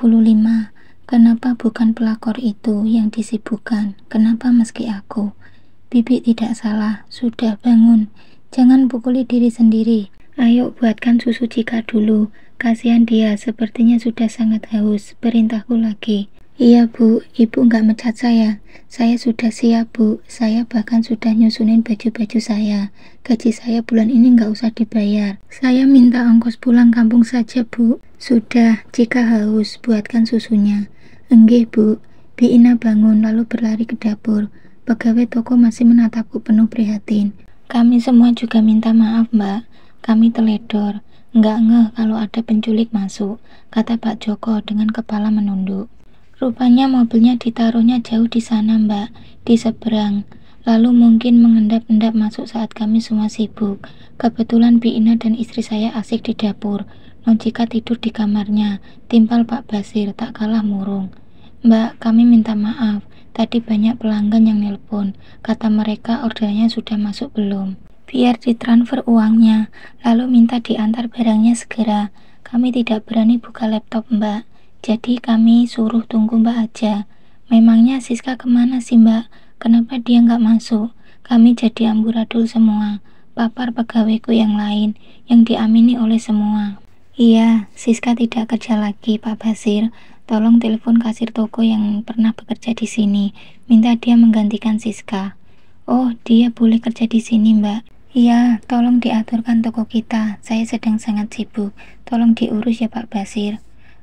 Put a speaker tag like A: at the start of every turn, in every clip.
A: 65. Kenapa bukan pelakor itu yang disibukkan? Kenapa meski aku? Bibi tidak salah, sudah bangun. Jangan pukuli diri sendiri. Ayo buatkan susu Cika dulu. Kasihan dia, sepertinya sudah sangat haus. Perintahku lagi. Iya bu, ibu nggak mecat saya. Saya sudah siap bu. Saya bahkan sudah nyusunin baju-baju saya. Gaji saya bulan ini nggak usah dibayar. Saya minta ongkos pulang kampung saja bu. Sudah, jika haus, buatkan susunya. Enggih bu. Bi Ina bangun lalu berlari ke dapur. Pegawai toko masih menatapku penuh prihatin. Kami semua juga minta maaf mbak. Kami teledor. Nggak ngeh kalau ada penculik masuk, kata Pak Joko dengan kepala menunduk. Rupanya mobilnya ditaruhnya jauh di sana mbak, di seberang. Lalu mungkin mengendap-endap masuk saat kami semua sibuk. Kebetulan Bi Ina dan istri saya asik di dapur. Non Cika tidur di kamarnya, timpal Pak Basir tak kalah murung. Mbak, kami minta maaf. Tadi banyak pelanggan yang nelpon. Kata mereka ordernya sudah masuk belum. Biar ditransfer uangnya, lalu minta diantar barangnya segera. Kami tidak berani buka laptop mbak. Jadi kami suruh tunggu mbak aja. Memangnya Siska kemana sih mbak? Kenapa dia nggak masuk? Kami jadi amburadul semua. Papar pegawaiku yang lain, yang diamini oleh semua. Iya, Siska tidak kerja lagi Pak Basir. Tolong telepon kasir toko yang pernah bekerja di sini. Minta dia menggantikan Siska. Oh, dia boleh kerja di sini mbak. Iya, tolong diaturkan toko kita. Saya sedang sangat sibuk. Tolong diurus ya Pak Basir.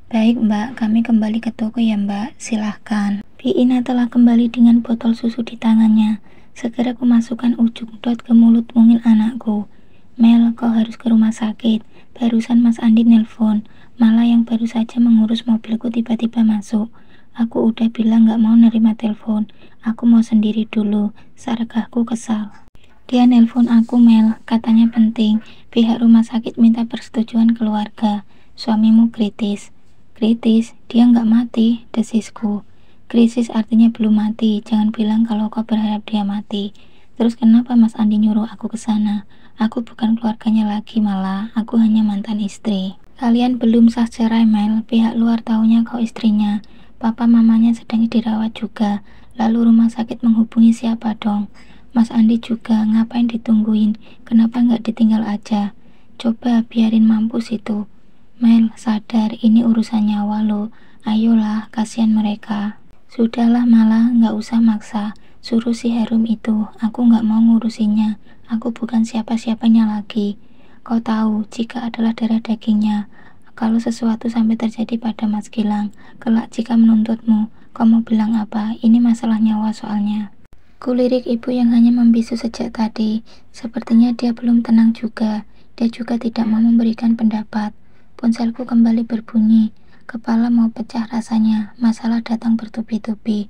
A: Baik mbak, kami kembali ke toko ya mbak, silahkan. Bi Ina telah kembali dengan botol susu di tangannya. Segera kumasukkan ujung dot ke mulut mungil anakku. Mel, kau harus ke rumah sakit. Barusan Mas Andi nelpon. Malah yang baru saja mengurus mobilku tiba-tiba masuk. Aku udah bilang gak mau nerima telepon. Aku mau sendiri dulu. Sargahku kesal. Dia nelpon aku Mel, katanya penting. Pihak rumah sakit minta persetujuan keluarga. Suamimu kritis. Kritis, dia nggak mati, desisku. Krisis artinya belum mati, jangan bilang kalau kau berharap dia mati. Terus kenapa Mas Andi nyuruh aku ke sana? Aku bukan keluarganya lagi malah, aku hanya mantan istri. Kalian belum sah cerai Mel, pihak luar taunya kau istrinya. Papa mamanya sedang dirawat juga, lalu rumah sakit menghubungi siapa dong? Mas Andi juga, ngapain ditungguin? Kenapa nggak ditinggal aja? Coba biarin mampus itu. Mel, sadar ini urusan nyawa lo. Ayolah, kasihan mereka. Sudahlah malah, nggak usah maksa. Suruh si Harum itu, aku nggak mau ngurusinnya. Aku bukan siapa-siapanya lagi. Kau tahu, Cika adalah darah dagingnya. Kalau sesuatu sampai terjadi pada Mas Gilang, kelak Cika menuntutmu. Kau mau bilang apa? Ini masalah nyawa soalnya. Kulirik ibu yang hanya membisu sejak tadi. Sepertinya dia belum tenang juga. Dia juga tidak mau memberikan pendapat. Ponselku kembali berbunyi. Kepala mau pecah rasanya. Masalah datang bertubi-tubi.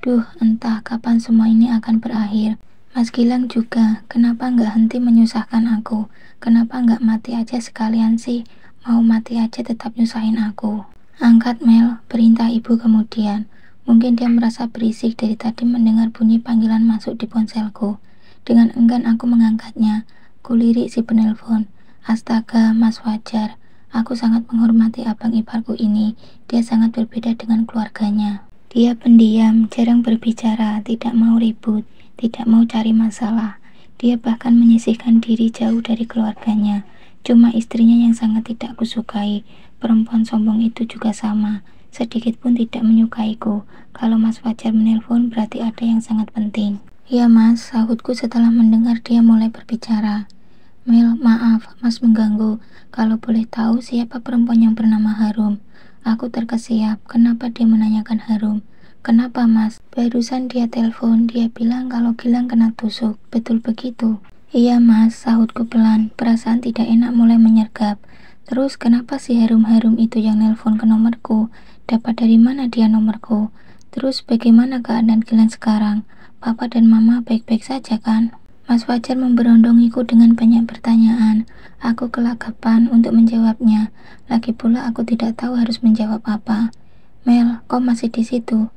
A: Duh, entah kapan semua ini akan berakhir. Mas Gilang juga. Kenapa nggak henti menyusahkan aku? Kenapa nggak mati aja sekalian sih? Mau mati aja tetap nyusahin aku. Angkat Mel, perintah ibu kemudian. Mungkin dia merasa berisik dari tadi mendengar bunyi panggilan masuk di ponselku. Dengan enggan aku mengangkatnya. Kulirik si penelpon. Astaga, Mas Fajar. Aku sangat menghormati abang iparku ini. Dia sangat berbeda dengan keluarganya. Dia pendiam, jarang berbicara, tidak mau ribut, tidak mau cari masalah. Dia bahkan menyisihkan diri jauh dari keluarganya. Cuma istrinya yang sangat tidak kusukai. Perempuan sombong itu juga sama. Sedikit pun tidak menyukaiku. Kalau Mas Fajar menelpon berarti ada yang sangat penting. Ya Mas, sahutku setelah mendengar dia mulai berbicara. Mel, maaf, Mas mengganggu. Kalau boleh tahu siapa perempuan yang bernama Harum? Aku terkesiap. Kenapa dia menanyakan Harum? Kenapa Mas? Barusan dia telepon, dia bilang kalau Gilang kena tusuk. Betul begitu? Iya Mas, sahutku pelan. Perasaan tidak enak mulai menyergap. Terus kenapa si Harum-Harum itu yang nelpon ke nomorku? Dapat dari mana dia nomorku? Terus bagaimana keadaan Gilang sekarang? Papa dan Mama baik-baik saja kan? Mas Fajar memberondongiku dengan banyak pertanyaan. Aku kelagapan untuk menjawabnya. Lagi pula aku tidak tahu harus menjawab apa. Mel, kau masih di situ?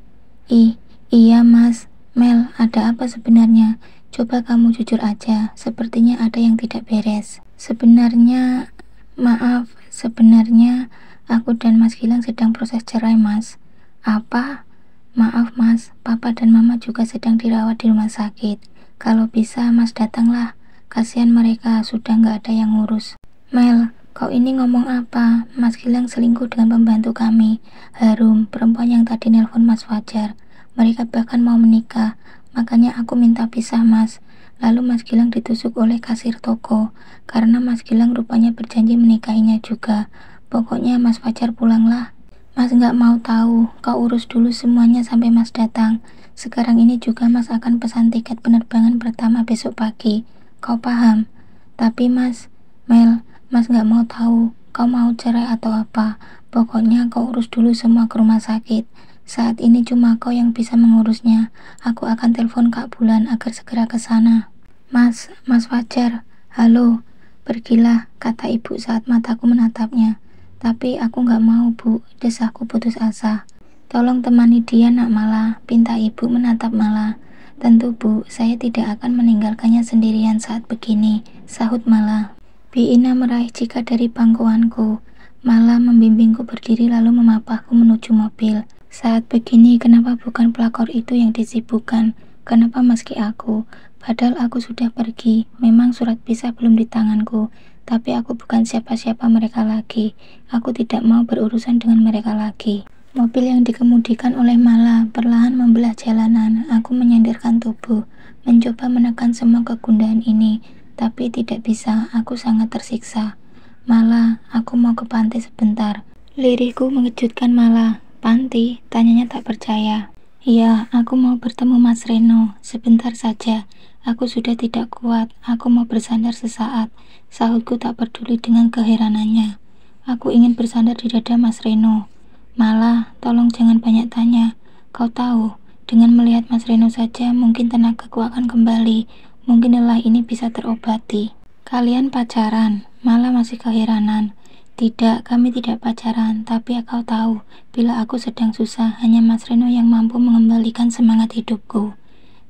A: Iya Mas. Mel, ada apa sebenarnya? Coba kamu jujur aja. Sepertinya ada yang tidak beres. Sebenarnya, maaf, Sebenarnya aku dan Mas Gilang sedang proses cerai, Mas. Apa? Maaf, Mas. Papa dan Mama juga sedang dirawat di rumah sakit. Kalau bisa, Mas datanglah. Kasihan mereka, sudah nggak ada yang ngurus. Mel, kau ini ngomong apa? Mas Gilang selingkuh dengan pembantu kami, Harum, perempuan yang tadi nelpon Mas Fajar. Mereka bahkan mau menikah. Makanya aku minta pisah, Mas. Lalu Mas Gilang ditusuk oleh kasir toko, karena Mas Gilang rupanya berjanji menikahinya juga. Pokoknya Mas Fajar pulanglah. Mas nggak mau tahu, kau urus dulu semuanya sampai Mas datang. Sekarang ini juga Mas akan pesan tiket penerbangan pertama besok pagi. Kau paham? Tapi Mas, Mel, Mas nggak mau tahu, kau mau cerai atau apa. Pokoknya kau urus dulu semua ke rumah sakit. Saat ini cuma kau yang bisa mengurusnya. Aku akan telepon Kak Bulan agar segera ke sana. Mas Fajar, halo. Pergilah, kata ibu saat mataku menatapnya. Tapi aku nggak mau, Bu, desahku putus asa. Tolong temani dia, Nak Mala, pinta ibu menatap Mala. Tentu, Bu, saya tidak akan meninggalkannya sendirian saat begini, sahut Mala. Bi Ina meraih Cika dari pangkuanku. Mala membimbingku berdiri lalu memapahku menuju mobil. Saat begini, kenapa bukan pelakor itu yang disibukkan? Kenapa meski aku? Padahal aku sudah pergi. Memang surat pisah belum di tanganku, tapi aku bukan siapa-siapa mereka lagi. Aku tidak mau berurusan dengan mereka lagi. Mobil yang dikemudikan oleh Mala perlahan membelah jalanan. Aku menyandarkan tubuh, mencoba menekan semua kegundahan ini, tapi tidak bisa. Aku sangat tersiksa. Mala, aku mau ke pantai sebentar. Lirihku mengejutkan Mala. Panti? Tanyanya tak percaya. Iya, aku mau bertemu Mas Reno. Sebentar saja. Aku sudah tidak kuat. Aku mau bersandar sesaat. Sahutku tak peduli dengan keheranannya. Aku ingin bersandar di dada Mas Reno. Malah, tolong jangan banyak tanya. Kau tahu, dengan melihat Mas Reno saja mungkin tenagaku akan kembali. Mungkin lelah ini bisa terobati. Kalian pacaran? Malah masih keheranan. Tidak, kami tidak pacaran, tapi kau tahu, bila aku sedang susah, hanya Mas Reno yang mampu mengembalikan semangat hidupku.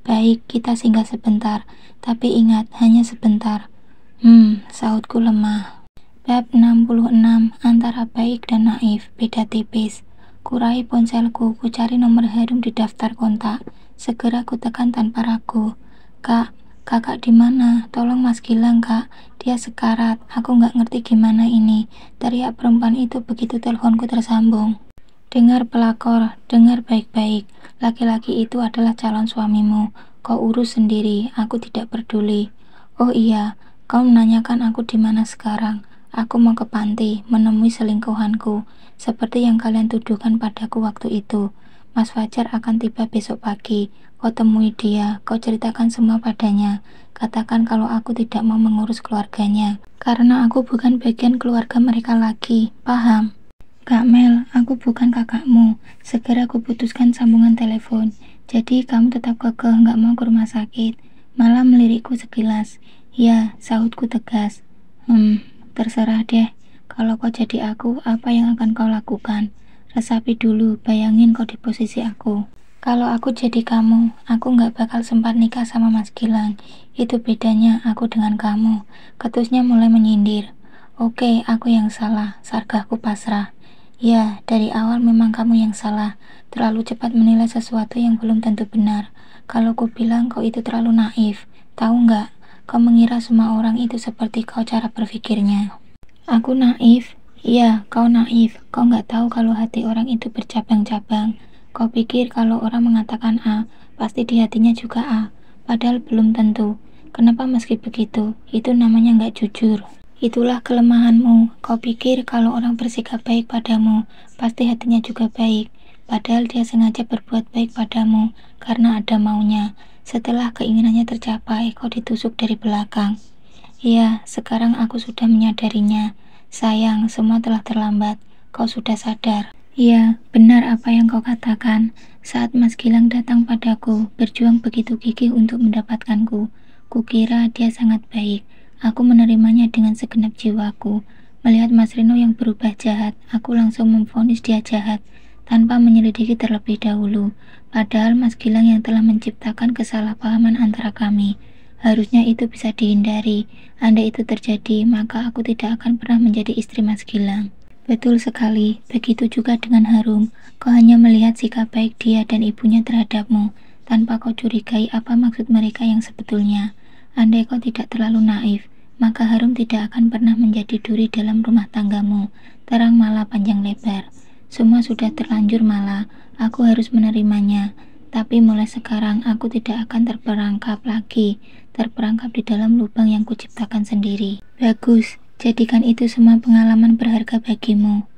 A: Baik, kita singgah sebentar, tapi ingat, hanya sebentar. Sahutku lemah. Bab 66, antara baik dan naif, beda tipis. Kurai ponselku, ku cari nomor Harum di daftar kontak. Segera ku tekan tanpa ragu. Kak, kakak di mana? Tolong Mas Gilang, Kak. Dia sekarat. Aku nggak ngerti gimana ini. Teriak perempuan itu begitu teleponku tersambung. Dengar pelakor, dengar baik-baik. Laki-laki itu adalah calon suamimu. Kau urus sendiri. Aku tidak peduli. Oh iya, kau menanyakan aku di mana sekarang. Aku mau ke panti, menemui selingkuhanku, seperti yang kalian tuduhkan padaku waktu itu. Mas Fajar akan tiba besok pagi. Kau temui dia, kau ceritakan semua padanya. Katakan kalau aku tidak mau mengurus keluarganya, karena aku bukan bagian keluarga mereka lagi. Paham? Kak Mel, aku bukan kakakmu. Segera aku putuskan sambungan telepon. Jadi kamu tetap kekeh nggak mau ke rumah sakit. Malah melirikku sekilas. Ya, sahutku tegas. Terserah deh. Kalau kau jadi aku, apa yang akan kau lakukan? Resapi dulu, bayangin kau di posisi aku. Kalau aku jadi kamu, aku nggak bakal sempat nikah sama Mas Gilang. Itu bedanya aku dengan kamu. Ketusnya mulai menyindir. Oke, aku yang salah. Sargahku pasrah. Ya, dari awal memang kamu yang salah. Terlalu cepat menilai sesuatu yang belum tentu benar. Kalau ku bilang kau itu terlalu naif. Tahu nggak? Kau mengira semua orang itu seperti kau cara berpikirnya. Aku naif? Iya, kau naif. Kau nggak tahu kalau hati orang itu bercabang-cabang. Kau pikir kalau orang mengatakan A, pasti di hatinya juga A. Padahal belum tentu. Kenapa meski begitu? Itu namanya nggak jujur. Itulah kelemahanmu. Kau pikir kalau orang bersikap baik padamu, pasti hatinya juga baik. Padahal dia sengaja berbuat baik padamu karena ada maunya. Setelah keinginannya tercapai, kau ditusuk dari belakang. Ya, sekarang aku sudah menyadarinya. Sayang, semua telah terlambat. Kau sudah sadar. Ya, benar apa yang kau katakan. Saat Mas Gilang datang padaku, berjuang begitu gigih untuk mendapatkanku. Kukira dia sangat baik. Aku menerimanya dengan segenap jiwaku. Melihat Mas Reno yang berubah jahat, aku langsung memvonis dia jahat, tanpa menyelidiki terlebih dahulu. Padahal Mas Gilang yang telah menciptakan kesalahpahaman antara kami. Harusnya itu bisa dihindari. Andai itu terjadi, maka aku tidak akan pernah menjadi istri Mas Gilang. Betul sekali, begitu juga dengan Harum. Kau hanya melihat sikap baik dia dan ibunya terhadapmu, tanpa kau curigai apa maksud mereka yang sebetulnya. Andai kau tidak terlalu naif, maka Harum tidak akan pernah menjadi duri dalam rumah tanggamu. Terang malah panjang lebar. Semua sudah terlanjur malah, aku harus menerimanya. Tapi mulai sekarang aku tidak akan terperangkap di dalam lubang yang kuciptakan sendiri. Bagus, jadikan itu semua pengalaman berharga bagimu.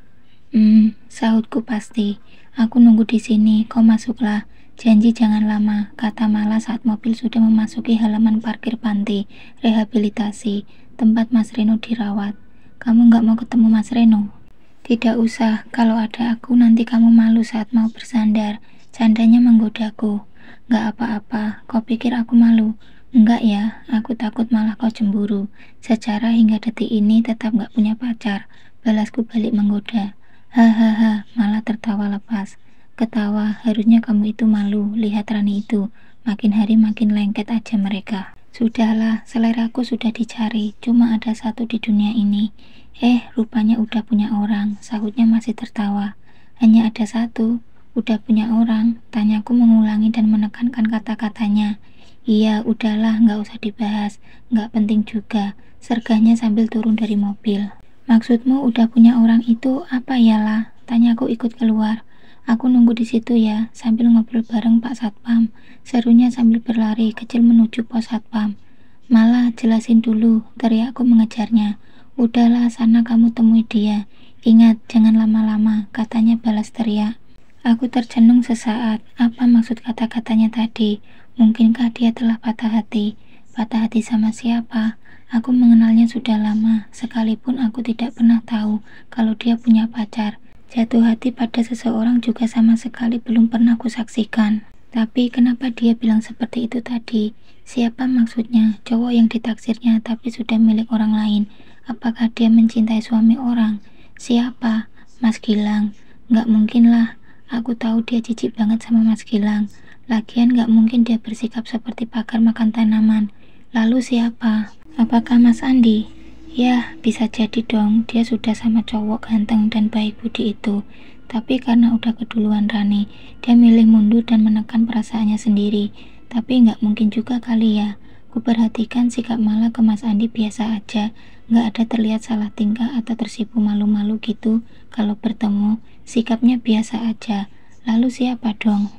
A: Sahutku pasti. Aku nunggu di sini, kau masuklah. Janji jangan lama, kata Mala saat mobil sudah memasuki halaman parkir panti rehabilitasi, tempat Mas Reno dirawat. Kamu nggak mau ketemu Mas Reno? Tidak usah, kalau ada aku nanti kamu malu saat mau bersandar. Candanya menggodaku. Nggak apa-apa, kau pikir aku malu? Enggak ya, aku takut malah kau cemburu. Secara hingga detik ini tetap nggak punya pacar. Balasku balik menggoda. Hahaha, malah tertawa lepas. Ketawa, harusnya kamu itu malu. Lihat Rani itu, makin hari makin lengket aja mereka. Sudahlah, seleraku sudah dicari, cuma ada satu di dunia ini. Rupanya udah punya orang, sahutnya masih tertawa. Hanya ada satu, udah punya orang, tanyaku mengulangi dan menekankan kata-katanya. Iya, udahlah, nggak usah dibahas, nggak penting juga, sergahnya sambil turun dari mobil. Maksudmu udah punya orang itu apa yalah? Tanyaku ikut keluar. Aku nunggu di situ ya, sambil ngobrol bareng Pak Satpam, serunya sambil berlari kecil menuju pos Satpam. Malah jelasin dulu, teriakku mengejarnya. Udahlah, sana kamu temui dia. Ingat, jangan lama-lama, katanya balas teriak. Aku tercenung sesaat. Apa maksud kata-katanya tadi? Mungkinkah dia telah patah hati? Patah hati sama siapa? Aku mengenalnya sudah lama, sekalipun aku tidak pernah tahu kalau dia punya pacar. Jatuh hati pada seseorang juga sama sekali belum pernah kusaksikan. Tapi kenapa dia bilang seperti itu tadi? Siapa maksudnya? Cowok yang ditaksirnya tapi sudah milik orang lain. Apakah dia mencintai suami orang? Siapa? Mas Gilang. Nggak mungkin lah. Aku tahu dia jijik banget sama Mas Gilang. Lagian nggak mungkin dia bersikap seperti pakar makan tanaman. Lalu siapa? Apakah Mas Andi? Ya, bisa jadi dong. Dia sudah sama cowok ganteng dan baik budi itu. Tapi karena udah keduluan Rani, dia milih mundur dan menekan perasaannya sendiri. Tapi nggak mungkin juga kali ya. Kuperhatikan sikap Mala ke Mas Andi biasa aja. Nggak ada terlihat salah tingkah atau tersipu malu-malu gitu. Kalau bertemu, sikapnya biasa aja. Lalu siapa dong?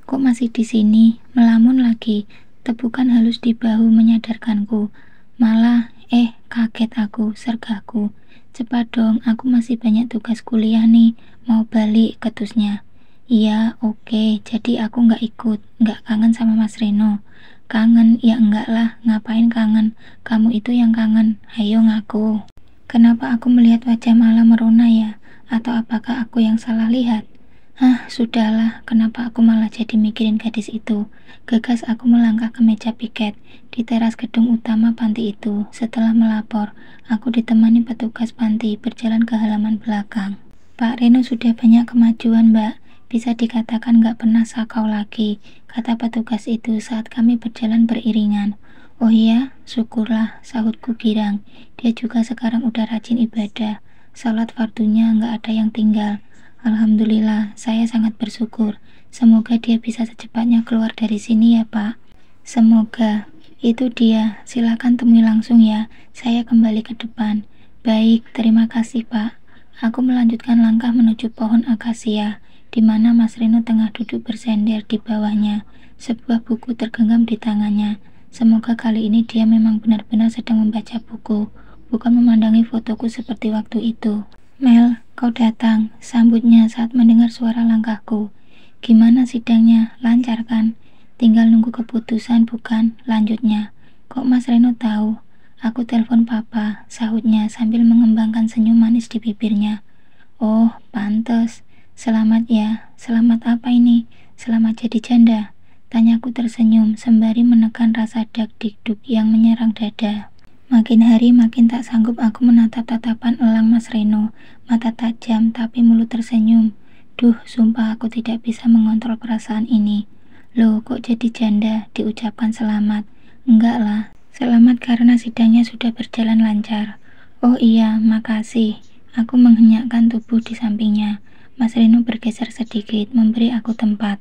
A: Kok masih di sini? Melamun lagi. Tepukan halus di bahu menyadarkanku. Malah, kaget aku, sergahku. Cepat dong, aku masih banyak tugas kuliah nih. Mau balik, ketusnya. Iya, oke. Jadi aku nggak ikut. Nggak kangen sama Mas Reno. Kangen? Ya enggak lah, ngapain kangen? Kamu itu yang kangen, ayo ngaku. Kenapa aku melihat wajah Mala merona ya? Atau apakah aku yang salah lihat? Sudahlah, kenapa aku malah jadi mikirin gadis itu? Gegas aku melangkah ke meja piket di teras gedung utama panti itu. Setelah melapor, aku ditemani petugas panti berjalan ke halaman belakang. Pak Reno sudah banyak kemajuan, Mbak. Bisa dikatakan gak pernah sakau lagi, kata petugas itu saat kami berjalan beriringan. Oh iya, syukurlah, sahutku girang. Dia juga sekarang udah rajin ibadah. Salat fardunya gak ada yang tinggal. Alhamdulillah, saya sangat bersyukur. Semoga dia bisa secepatnya keluar dari sini ya, Pak. Semoga. Itu dia, silakan temui langsung ya. Saya kembali ke depan. Baik, terima kasih, Pak. Aku melanjutkan langkah menuju pohon akasia, di mana Mas Reno tengah duduk bersender di bawahnya. Sebuah buku tergenggam di tangannya. Semoga kali ini dia memang benar-benar sedang membaca buku, bukan memandangi fotoku seperti waktu itu. Mel, kau datang, sambutnya saat mendengar suara langkahku. Gimana sidangnya? Lancar kan? Tinggal nunggu keputusan bukan? Lanjutnya. Kok Mas Reno tahu? Aku telepon papa, sahutnya sambil mengembangkan senyum manis di bibirnya. Oh, pantes. Selamat ya. Selamat apa ini? Selamat jadi janda? Tanyaku tersenyum sembari menekan rasa dak-dikduk yang menyerang dada. Makin hari makin tak sanggup aku menatap tatapan elang Mas Reno. Mata tajam tapi mulut tersenyum. Duh, sumpah aku tidak bisa mengontrol perasaan ini. Loh, kok jadi janda? Diucapkan selamat. Enggak lah, selamat karena sidangnya sudah berjalan lancar. Oh iya, makasih. Aku menghenyakkan tubuh di sampingnya. Mas Reno bergeser sedikit, memberi aku tempat.